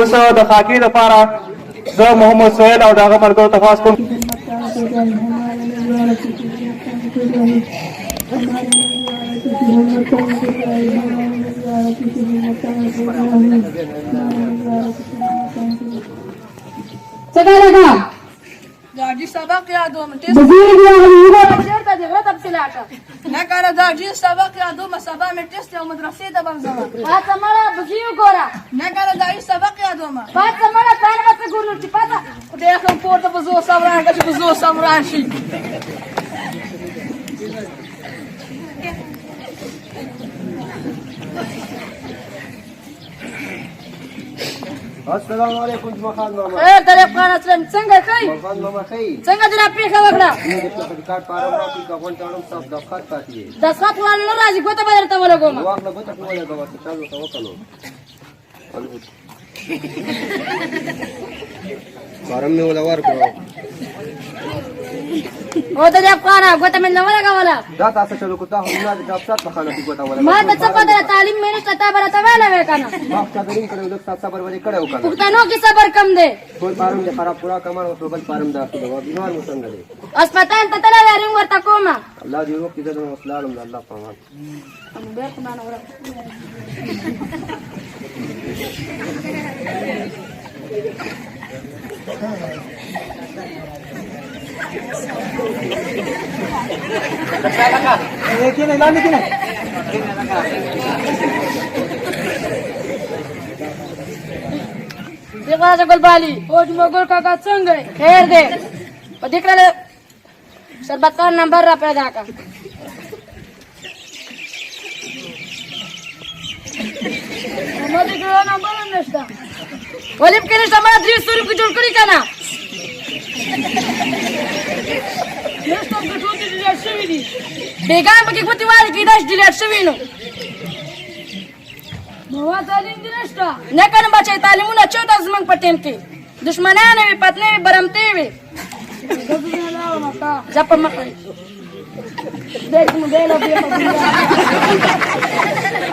اوس د خاکې لپاره زه محمد سهیل او د هغه ملګرو تفاس کوم. څنګه لګا داجی سبق یادوم بزرگ چیرته دی غلط بسلاټه نه کاره داجی سبق یادوم سبا مې ټیسټ او مدرسې ته بنځم پاته مړه بزیو ګورا نه کاره داجی سبق یادوم پاته مړه پاڼه څه ګورو چې پاته خدای خو پورته بزو سمران که بزو سمران شي السلام علیکم جمعه خان ماما. خیر دې افغان اسلام څنګه کوي خان ماما خیر. څنګه دې پیښه وکړه دې په کارت پارم راځي کا غون ټاړم صاحب د خط پاتې. د سات وانه نه راځي ګوته بدل ته ولګوم واخله به ته کوله دا وخت چالو تا وکړو. پارم مې ولا ورکړو. او دې افغان ګوته مې نه ولګولا دا تاسو چلو کو ته هم نه د افسر په خانه کې ګوتا ولا. ما ته څه پته تعلیم مې نشته تا برته ویل وکنه ما څه درین کړو د تاسو صبر ولې کړو کنه. پښتنو کې صبر کم دی ټول پارم دې خراب پورا کمر او بل پارم دا څه دا بیمار مو څنګه دی. هسپتال ته تللی رنګ ورته کومه الله دې وکړي زه وسلام الله پامان. دیکھا سے گلبالی اوج مغل کاکا څنګه خیر دے په دې کړه شربت کا نمبر را پیدا کا ما دې کړه نمبر نشته ولیم کې نشته ما 300 روپے جوړ کړی کنه نشته په ټول دې ډیلیټ شوی دي بیگان پکې کوتي وایي کې داش ډیلیټ شوی نو نو تعلیم دې نشته نه کنه بچي تعلیمونه چوتا زمنګ په ټیم کې دشمنانه وي پتنې وي برمتې وي ځپ مخه دې کوم دې له دې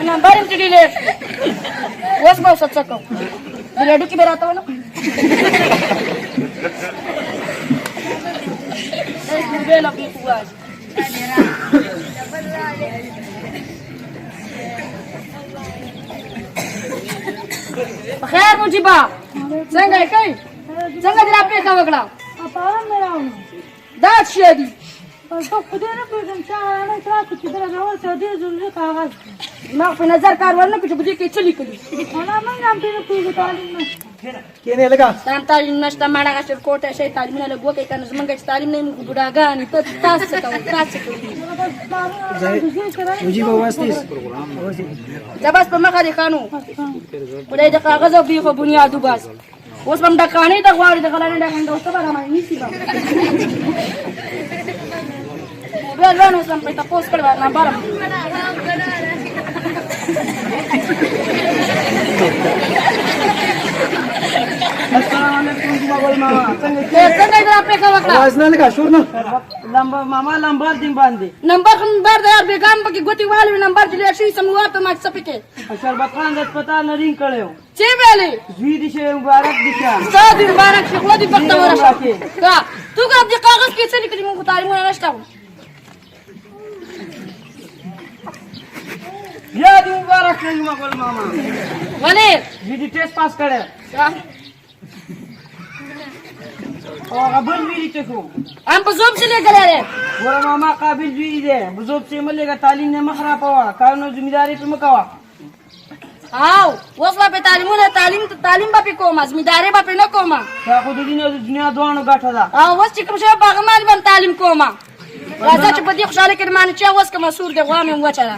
انا بارم چې دې وس به څه کو دې ډو کې به راته ونه دې له دې قواز بخیر مجيبه څنګه کوي څنګه دې راپې کا وکړه پارم نه راوړم دا څه دي په خدای نه پېژم چې نه تاسو چې درنه څه دې ضروري کاغذ ما په نظر کار ورنه کې چې بده کې چلی کړي انا مونږ هم په پېژو تعلیم نه کینه لگا تام تعلیم نشته ماړه غشر کوټه شي تعلیم نه لګو کې کنه زمونږ چې تعلیم نه موږ بډاګانی ته تاسو څه کوي تاسو کوي مجيبه واسطه زباس په مخه دي خانو ولې د کاغذ او بیخو بنیادو بس اوس هم د کانې د غواړي د غلانې د هند اوسه به ما نیسی به بیا ځانو سم په تاسو کړه نه بارم السلام علیکم جمعه ماما څنګه څنګه دې راپې کا وکړه आवाज نه لگا شور نه لمبا ماما لمبا دیم باندې نمبر خبر دی بیگم پکې ګوتی والو نمبر چې شي سموات ما څه پکې شربت خان د هسپتال نه رینګ کړو چې ویلې زوی دې شه مبارک دي شه زاد مبارک شي خو دې پخته ورشه کا تو ګر دې کاغذ کې څه لیکلي موږ تعلیم نه نشته یا دې مبارک شه مغل ماما ولې زوی دې ټیسټ پاس کړو او قبل ویلی ته کو هم په زوب چلے غلره ور ماما قابل زوی دې بزوب چې ملګا تعلیم نه مخرا پوا کارونو ذمہ داری ته مکوا او اوس په تعلیم په کومه ذمہ داری په نه کومه تا خو د دنیا دوانو غټه ده او اوس چې کوم شی باغمال باندې تعلیم کومه راځه چې په دې خوشاله کې معنی چې اوس کوم مسور دی غوامه وچا